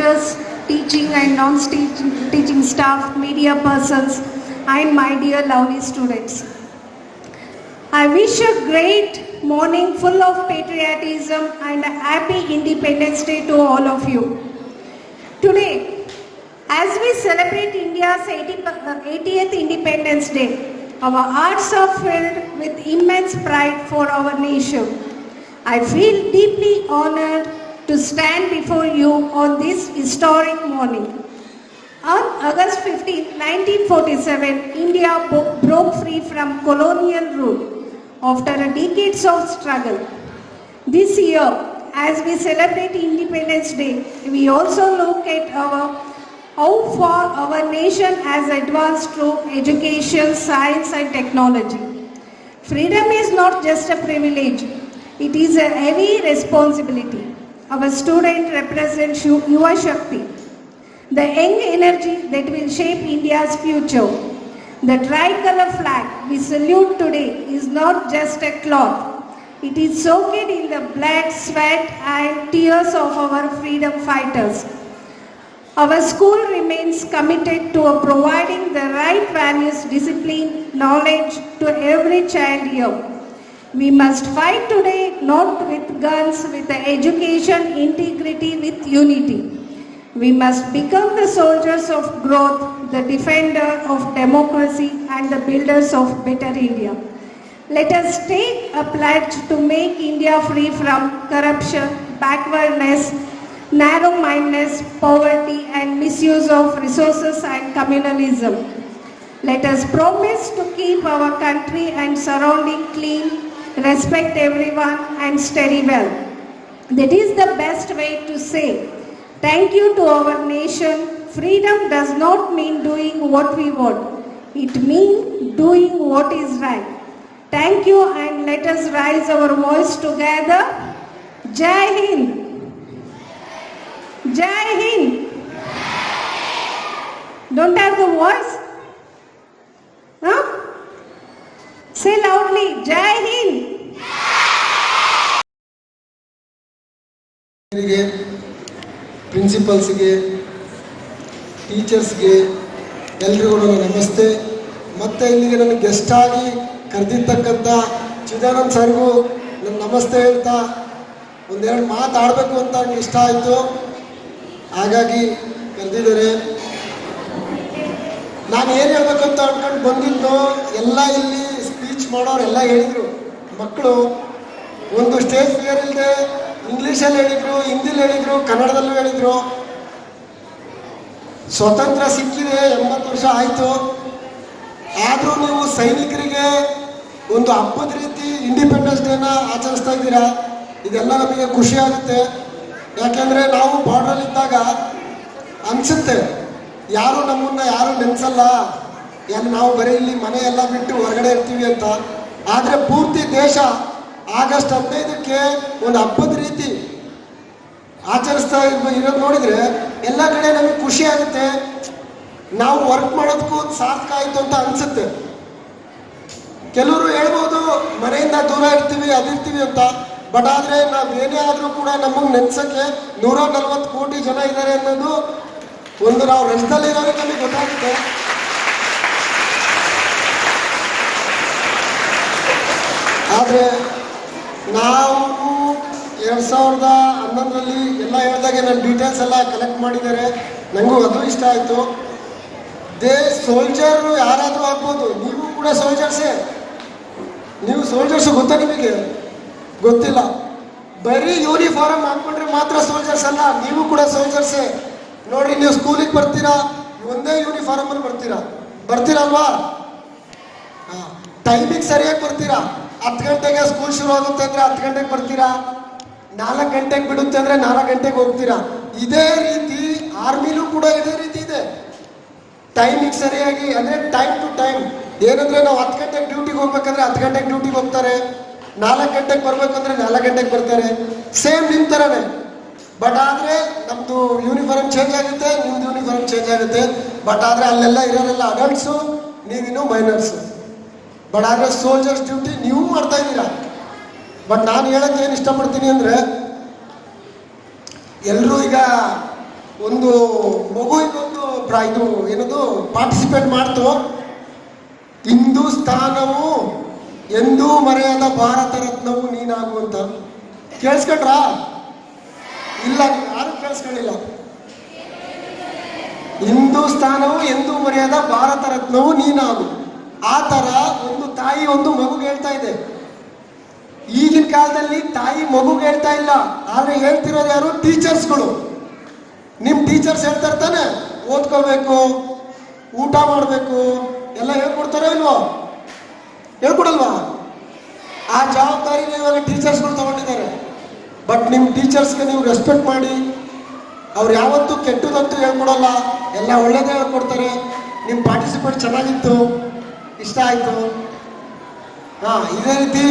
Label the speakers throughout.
Speaker 1: teachers, teaching and non-teaching staff, media persons, and my dear lovely students. I wish a great morning full of patriotism and a happy Independence Day to all of you. Today, as we celebrate India's 80th Independence Day, our hearts are filled with immense pride for our nation. I feel deeply honored to stand before you on this historic morning. On August 15, 1947, India broke free from colonial rule after decades of struggle. This year, as we celebrate Independence Day, we also look at how far our nation has advanced through education, science and technology. Freedom is not just a privilege, it is a heavy responsibility. Our student represents Yuva Shakti, the young energy that will shape India's future. The tricolor flag we salute today is not just a cloth. It is soaked in the blood, sweat and tears of our freedom fighters. Our school remains committed to providing the right values, discipline, knowledge to every child here. We must fight today not with guns, with education, integrity, with unity. We must become the soldiers of growth, the defender of democracy and the builders of better India. Let us take a pledge to make India free from corruption, backwardness, narrow-mindedness, poverty and misuse of resources and communalism. Let us promise to keep our country and surrounding clean, respect everyone and study well. That is the best way to say thank you to our nation. Freedom does not mean doing what we want. It means doing what is right. Thank you and let us raise our voice together. Jai Hind. Jai Hind. Don't have the voice? Huh? Say loudly, Jai Hind.
Speaker 2: ಪ್ರಿನ್ಸಿಪಲ್ಸ್ಗೆ, ಟೀಚರ್ಸ್ಗೆ ಎಲ್ರಿಗೂ ನನ್ನ ನಮಸ್ತೆ. ಮತ್ತು ಇಲ್ಲಿಗೆ ನನ್ನ guest ಆಗಿ ಕರೆದಿರ್ತಕ್ಕಂಥ ಚಿದಾನಂದ್ ಸರ್ಗೂ ನನ್ನ ನಮಸ್ತೆ ಹೇಳ್ತಾ ಒಂದೆರಡು ಮಾತಾಡಬೇಕು ಅಂತ ನನಗೆ ಇಷ್ಟ ಆಯಿತು, ಹಾಗಾಗಿ ಕರೆದಿದ್ದಾರೆ. ನಾನು ಏನು ಹೇಳ್ಬೇಕಂತ ಅಂದ್ಕೊಂಡು ಬಂದಿದ್ದು ಎಲ್ಲ ಇಲ್ಲಿ ಸ್ಪೀಚ್ ಮಾಡೋರು ಎಲ್ಲ ಹೇಳಿದರು. ಮಕ್ಕಳು ಒಂದು ಸ್ಟೇಜ್ ಫಿಯರ್ ಇಲ್ಲದೆ ಇಂಗ್ಲೀಷಲ್ಲಿ ಹೇಳಿದರು, ಹಿಂದಿಲಿ ಹೇಳಿದರು, ಕನ್ನಡದಲ್ಲೂ ಹೇಳಿದರು. ಸ್ವತಂತ್ರ ಸಿಕ್ಕಿದೆ, 80 ವರ್ಷ ಆಯಿತು. ಆದರೂ ನೀವು ಸೈನಿಕರಿಗೆ ಒಂದು ಹಬ್ಬದ ರೀತಿ ಇಂಡಿಪೆಂಡೆನ್ಸ್ ಡೇನ ಆಚರಿಸ್ತಾ ಇದ್ದೀರಾ. ಇದೆಲ್ಲ ನಮಗೆ ಖುಷಿ ಆಗುತ್ತೆ. ಯಾಕೆಂದರೆ ನಾವು ಬಾರ್ಡ್ರಲ್ಲಿದ್ದಾಗ ಅನಿಸುತ್ತೆ ಯಾರು ನಮ್ಮನ್ನು ಯಾರು ನೆನೆಸಲ್ಲ, ನಾವು ಬರೀ ಇಲ್ಲಿ ಮನೆ ಎಲ್ಲ ಬಿಟ್ಟು ಹೊರಗಡೆ ಇರ್ತೀವಿ ಅಂತ. ಆದರೆ ಪೂರ್ತಿ ದೇಶ ಆಗಸ್ಟ್ 15ಕ್ಕೆ ಒಂದು ಹಬ್ಬದ ರೀತಿ ಆಚರಿಸ್ತಾ ಇರೋದು ನೋಡಿದರೆ ಎಲ್ಲ ಕಡೆ ನಮಗೆ ಖುಷಿ ಆಗುತ್ತೆ. ನಾವು ವರ್ಕ್ ಮಾಡೋದಕ್ಕೂ ಸಾರ್ಥಕ ಆಯಿತು ಅಂತ ಅನಿಸುತ್ತೆ. ಕೆಲವರು ಹೇಳ್ಬೋದು ಮನೆಯಿಂದ ದೂರ ಇರ್ತೀವಿ ಅದಿರ್ತೀವಿ ಅಂತ, ಬಟ್ ಆದರೆ ನಾವು ಏನೇ ಆದರೂ ಕೂಡ ನಮಗೆ ನೆನೆಸೋಕ್ಕೆ 140 ಕೋಟಿ ಜನ ಇದ್ದಾರೆ ಅನ್ನೋದು ಒಂದು ನಾವು ರಜದಲ್ಲಿರೋದಕ್ಕೆ ನಮಗೆ ಗೊತ್ತಾಗುತ್ತೆ. ಆದರೆ ನಾವು 2011ರಲ್ಲಿ ಎಲ್ಲ ಹೇಳಿದಾಗೆ ನನ್ನ ಡೀಟೇಲ್ಸ್ ಎಲ್ಲ ಕಲೆಕ್ಟ್ ಮಾಡಿದ್ದಾರೆ. ನನಗೂ ಅದು ಇಷ್ಟ ಆಯಿತು. ಸೋಲ್ಜರು ಯಾರಾದರೂ ಆಗ್ಬೋದು, ನೀವು ಕೂಡ ಸೋಲ್ಜರ್ಸೇ. ನೀವು ಸೋಲ್ಜರ್ಸು ಗೊತ್ತಾ? ನಿಮಗೆ ಗೊತ್ತಿಲ್ಲ. ಬರೀ ಯೂನಿಫಾರ್ಮ್ ಹಾಕ್ಕೊಂಡ್ರೆ ಮಾತ್ರ ಸೋಲ್ಜರ್ಸ್ ಅಲ್ಲ, ನೀವು ಕೂಡ ಸೋಲ್ಜರ್ಸೇ. ನೋಡ್ರಿ, ನೀವು ಸ್ಕೂಲಿಗೆ ಬರ್ತೀರಾ, ಒಂದೇ ಯೂನಿಫಾರ್ಮಲ್ಲಿ ಬರ್ತೀರಲ್ವಾ? ಟೈಮಿಗೆ ಸರಿಯಾಗಿ ಬರ್ತೀರಾ. 10 ಗಂಟೆಗೆ ಸ್ಕೂಲ್ ಶುರು ಆಗುತ್ತೆ ಅಂದರೆ 10 ಗಂಟೆಗೆ ಬರ್ತೀರಾ. 4 ಗಂಟೆಗೆ ಬಿಡುತ್ತೆ ಅಂದರೆ 4 ಗಂಟೆಗೆ ಹೋಗ್ತೀರಾ. ಇದೇ ರೀತಿ ಆರ್ಮಿಲೂ ಕೂಡ ಇದೇ ರೀತಿ ಇದೆ. ಟೈಮಿಗೆ ಸರಿಯಾಗಿ ಅಂದರೆ ಟೈಮ್ ಟು ಟೈಮ್. ಏನಂದರೆ ನಾವು 10 ಗಂಟೆಗೆ ಡ್ಯೂಟಿಗೆ ಹೋಗ್ಬೇಕಂದ್ರೆ 10 ಗಂಟೆಗೆ ಡ್ಯೂಟಿಗೆ ಹೋಗ್ತಾರೆ, 4 ಗಂಟೆಗೆ ಬರ್ಬೇಕಂದ್ರೆ 4 ಗಂಟೆಗೆ ಬರ್ತಾರೆ. ಸೇಮ್ ನಿಮ್ಮ ಥರನೇ. ಬಟ್ ಆದರೆ ನಮ್ಮದು ಯೂನಿಫಾರ್ಮ್ ಚೇಂಜ್ ಆಗುತ್ತೆ, ನಿಮ್ಮದು ಯೂನಿಫಾರ್ಮ್ ಚೇಂಜ್ ಆಗುತ್ತೆ. ಬಟ್ ಆದರೆ ಅಲ್ಲೆಲ್ಲ ಇರೋರೆಲ್ಲ ಅಡಲ್ಟ್ಸು, ನೀವಿನ್ನೂ ಮೈನರ್ಸು. ಬಟ್ ಆದರೆ ಸೋಲ್ಜರ್ಸ್ ಡ್ಯೂಟಿ ನೀವು ಮಾಡ್ತಾ ಇದ್ದೀರಾ. ಬಟ್ ನಾನು ಹೇಳೋಕ್ಕೆ ಏನು ಇಷ್ಟಪಡ್ತೀನಿ ಅಂದರೆ, ಎಲ್ಲರೂ ಈಗ ಒಂದು ಮಗು ಇನ್ನೊಂದು ಇದು ಏನದು ಪಾರ್ಟಿಸಿಪೇಟ್ ಮಾಡ್ತು. ಹಿಂದೂಸ್ತಾನವು ಎಂದೂ ಮರೆಯದ ಭಾರತ ರತ್ನವು ನೀನಾಗು ಅಂತ. ಕೇಳಿಸ್ಕೊಂಡ್ರಾ? ಇಲ್ಲ, ಯಾರು ಕೇಳಿಸ್ಕೊಳ್ಳಿಲ್ಲ. ಹಿಂದೂಸ್ತಾನವು ಎಂದೂ ಮರೆಯದ ಭಾರತ ರತ್ನವು ನೀನಾಗು. ಆ ತರ ಒಂದು ತಾಯಿ ಒಂದು ಮಗುಗೆ ಹೇಳ್ತಾ ಇದೆ. ಈಗಿನ ಕಾಲದಲ್ಲಿ ತಾಯಿ ಮಗುಗೆ ಹೇಳ್ತಾ ಇಲ್ಲ, ಆದ್ರೆ ಹೇಳ್ತಿರೋದು ಯಾರು? ಟೀಚರ್ಸ್ಗಳು. ನಿಮ್ ಟೀಚರ್ಸ್ ಹೇಳ್ತಾ ಇರ್ತಾನೆ, ಓದ್ಕೋಬೇಕು, ಊಟ ಮಾಡಬೇಕು ಎಲ್ಲ ಹೇಳ್ಕೊಡ್ತಾರೋ ಇಲ್ವೋ? ಹೇಳ್ಕೊಡಲ್ವಾ? ಆ ಜವಾಬ್ದಾರಿನ ಇವಾಗ ಟೀಚರ್ಸ್ಗಳು ತಗೊಂಡಿದ್ದಾರೆ. ಬಟ್ ನಿಮ್ಮ ಟೀಚರ್ಸ್ಗೆ ನೀವು ರೆಸ್ಪೆಕ್ಟ್ ಮಾಡಿ. ಅವ್ರು ಯಾವತ್ತೂ ಕೆಟ್ಟದಂತೂ ಹೇಳ್ಕೊಡಲ್ಲ, ಎಲ್ಲ ಒಳ್ಳೇದೇ ಹೇಳ್ಕೊಡ್ತಾರೆ. ನಿಮ್ಮ ಪಾರ್ಟಿಸಿಪೇಟ್ ಚೆನ್ನಾಗಿತ್ತು, ಇಷ್ಟ ಆಯಿತು. ಹಾಂ, ಇದೇ ರೀತಿ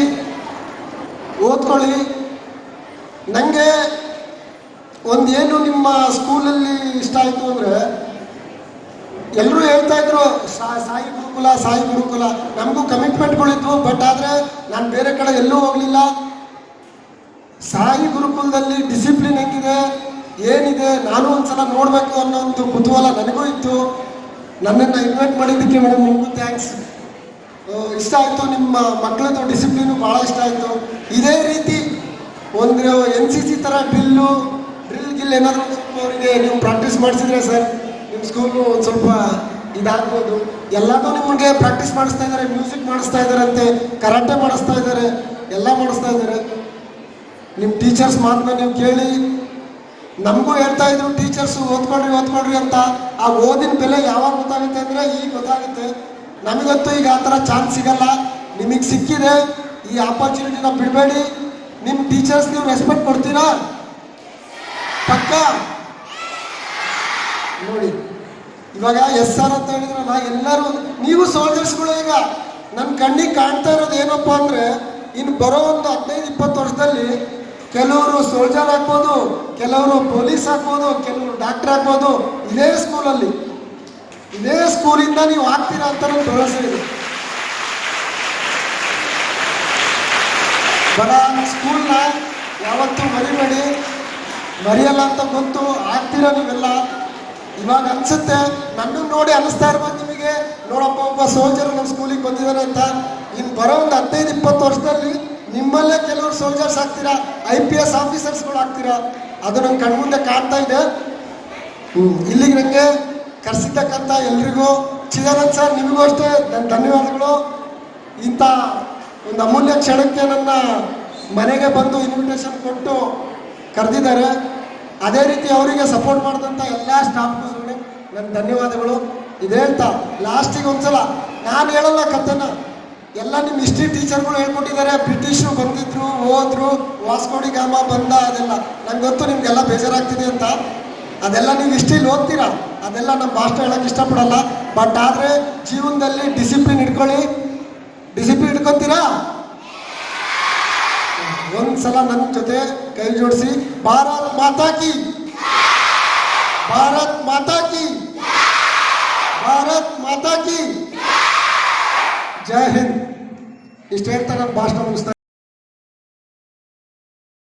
Speaker 2: ಓದ್ಕೊಳ್ಳಿ. ನನಗೆ ಒಂದೇನು ನಿಮ್ಮ ಸ್ಕೂಲಲ್ಲಿ ಇಷ್ಟ ಆಯಿತು ಅಂದರೆ, ಎಲ್ಲರೂ ಹೇಳ್ತಾ ಇದ್ರು ಸಾಯಿ ಗುರುಕುಲ, ಸಾಯಿ ಗುರುಕುಲ. ನಮಗೂ ಕಮಿಟ್ಮೆಂಟ್ಗಳಿದ್ವು, ಬಟ್ ಆದರೆ ನಾನು ಬೇರೆ ಕಡೆ ಎಲ್ಲೂ ಹೋಗಲಿಲ್ಲ. ಸಾಯಿ ಗುರುಕುಲದಲ್ಲಿ ಡಿಸಿಪ್ಲಿನ್ ಹೆಂಗಿದೆ, ಏನಿದೆ, ನಾನು ಒಂದ್ಸಲ ನೋಡಬೇಕು ಅನ್ನೋ ಒಂದು ಕುತೂಹಲ ನನಗೂ ಇತ್ತು. ನನ್ನನ್ನು ಇನ್ವೈಟ್ ಮಾಡಿದ್ದಕ್ಕೆ ಮೇಡಮ್ ನಿಮಗೂ ಥ್ಯಾಂಕ್ಸ್. ಇಷ್ಟ ಆಯಿತು, ನಿಮ್ಮ ಮಕ್ಕಳದ್ದು ಡಿಸಿಪ್ಲಿನು ಭಾಳ ಇಷ್ಟ ಆಯಿತು. ಇದೇ ರೀತಿ ಒಂದು NCC ಥರ ಡ್ರಿಲ್ ಗಿಲ್ ಏನಾದರೂ ಅವರಿಗೆ ನೀವು ಪ್ರಾಕ್ಟೀಸ್ ಮಾಡಿಸಿದ್ರೆ ಸರ್, ನಿಮ್ಮ ಸ್ಕೂಲು ಒಂದು ಸ್ವಲ್ಪ ಇದಾಗ್ಬೋದು. ಎಲ್ಲದೂ ನಿಮಗೆ ಪ್ರಾಕ್ಟೀಸ್ ಮಾಡಿಸ್ತಾ ಇದ್ದಾರೆ, ಮ್ಯೂಸಿಕ್ ಮಾಡಿಸ್ತಾ ಇದ್ದಾರಂತೆ, ಕರಾಟೆ ಮಾಡಿಸ್ತಾ ಇದ್ದಾರೆ, ಎಲ್ಲ ಮಾಡಿಸ್ತಾ ಇದ್ದಾರೆ. ನಿಮ್ಮ ಟೀಚರ್ಸ್ ಮಾತನ್ನ ನೀವು ಕೇಳಿ. ನಮಗೂ ಹೇಳ್ತಾ ಇದ್ರು ಟೀಚರ್ಸು, ಓದ್ಕೊಳ್ರಿ ಅಂತ. ಆ ಓದಿನ ಬೆಲೆ ಯಾವಾಗ ಗೊತ್ತಾಗುತ್ತೆ ಅಂದರೆ ಈಗ ಗೊತ್ತಾಗುತ್ತೆ. ನಮಗಂತೂ ಈಗ ಆ ಥರ ಚಾನ್ಸ್ ಸಿಗಲ್ಲ. ನಿಮಗೆ ಸಿಕ್ಕಿದೆ, ಈ ಆಪರ್ಚುನಿಟಿನ ಬಿಡಬೇಡಿ. ನಿಮ್ಮ ಟೀಚರ್ಸ್ ನೀವು ರೆಸ್ಪೆಕ್ಟ್ ಕೊಡ್ತೀರಾ? ಪಕ್ಕ ನೋಡಿ, ಇವಾಗ SR ಅಂತ ಹೇಳಿದ್ರಲ್ಲ, ಎಲ್ಲರೂ ನೀವು ಸೋಲ್ಜರ್ಸ್ಗಳು. ಈಗ ನನ್ನ ಕಣ್ಣಿಗೆ ಕಾಣ್ತಾ ಇರೋದು ಏನಪ್ಪ ಅಂದರೆ, ಇನ್ನು ಬರೋ ಒಂದು 15-20 ವರ್ಷದಲ್ಲಿ ಕೆಲವರು ಸೋಲ್ಜರ್ ಆಗ್ಬೋದು, ಕೆಲವರು ಪೊಲೀಸ್ ಆಗ್ಬೋದು, ಕೆಲವರು ಡಾಕ್ಟರ್ ಆಗ್ಬೋದು. ಇದೇ ಸ್ಕೂಲಲ್ಲಿ, ಇದೇ ಸ್ಕೂಲಿಂದ ನೀವು ಆಗ್ತೀರಾ ಅಂತ ನಾನು ಭರವಸೆ ಇದೆ. ಬಡ ಸ್ಕೂಲ್ನ ಯಾವತ್ತೂ ಮರಿಬೇಡಿ, ಮರೆಯಲ್ಲ ಅಂತ ಗೊತ್ತು. ಆಗ್ತೀರಾ ನೀವೆಲ್ಲ. ಇವಾಗ ಅನ್ಸುತ್ತೆ, ನನ್ನನ್ನು ನೋಡಿ ಅನಿಸ್ತಾ ಇರ್ಬೋದು ನಿಮಗೆ, ನೋಡಪ್ಪ ಒಬ್ಬ ಸೋಲ್ಜರ್ ನಮ್ಮ ಸ್ಕೂಲಿಗೆ ಬಂದಿದ್ದಾನೆ ಅಂತ. ಇನ್ನು ಬರೋ ಒಂದು 15-20 ವರ್ಷದಲ್ಲಿ ನಿಮ್ಮಲ್ಲೇ ಕೆಲವರು ಸೋಲ್ಜರ್ಸ್ ಆಗ್ತೀರಾ, IPS ಆಫೀಸರ್ಸ್ಗಳು ಆಗ್ತೀರಾ. ಅದು ನಂಗೆ ಕಣ್ಮುಂದೆ ಕಾಣ್ತಾ ಇದೆ. ಇಲ್ಲಿಗೆ ನನಗೆ ಕರೆಸಿದ್ದಕ್ಕಂಥ ಎಲ್ರಿಗೂ, ಚಿದಾನಂದ್ ಸರ್ ನಿಮಗೂ ಅಷ್ಟೇ ನನ್ನ ಧನ್ಯವಾದಗಳು. ಇಂಥ ಒಂದು ಅಮೂಲ್ಯ ಕ್ಷಣಕ್ಕೆ ನನ್ನ ಮನೆಗೆ ಬಂದು ಇನ್ವಿಟೇಷನ್ ಕೊಟ್ಟು ಕರೆದಿದ್ದಾರೆ. ಅದೇ ರೀತಿ ಅವರಿಗೆ ಸಪೋರ್ಟ್ ಮಾಡಿದಂಥ ಎಲ್ಲ ಸ್ಟಾಫ್ಗೂ ನನ್ನ ಧನ್ಯವಾದಗಳು. ಇದು ಹೇಳ್ತಾ ಲಾಸ್ಟಿಗೆ ಒಂದ್ಸಲ ನಾನು ಹೇಳಲ್ಲ ಕಥೆನ, ಎಲ್ಲ ನಿಮ್ಮ ಹಿಸ್ಟ್ರಿ ಟೀಚರ್ಗಳು ಹೇಳ್ಕೊಟ್ಟಿದ್ದಾರೆ. ಬ್ರಿಟಿಷರು ಬಂದಿದ್ರು, ಹೋದ್ರು, ವಾಸ್ಕೋಡಿ ಗಾಮ ಬಂದ, ಅದೆಲ್ಲ ನಂಗೆ ಗೊತ್ತು. ನಿಮ್ಗೆಲ್ಲ ಬೇಜಾರಾಗ್ತಿದೆ ಅಂತ. ಅದೆಲ್ಲ ನೀವು ಹಿಸ್ಟ್ರಿಲಿ ಓದ್ತೀರಾ, ಅದೆಲ್ಲ ನಮ್ಮ ಭಾಷೆ ಹೇಳೋಕ್ಕೆ ಇಷ್ಟಪಡಲ್ಲ. ಬಟ್ ಆದರೆ ಜೀವನದಲ್ಲಿ ಡಿಸಿಪ್ಲಿನ್ ಇಟ್ಕೊಳ್ಳಿ. ಡಿಸಿಪ್ಲಿನ್ ಇಟ್ಕೊತೀರಾ? ಒಂದ್ಸಲ ನನ್ನ ಜೊತೆ ಕೈ ಜೋಡಿಸಿ, ಭಾರತ್ ಮಾತಾ ಕಿ, ಭಾರತ್ ಮಾತಾ ಕಿ, ಭಾರತ್ ಮಾತಾ ಕಿ ಜೈ ಹಿಂದ್. ಇಷ್ಟು ಹೇಳ್ತಾ ನಾನು ಭಾಷಣ ಮುಗಿಸ್ತಾ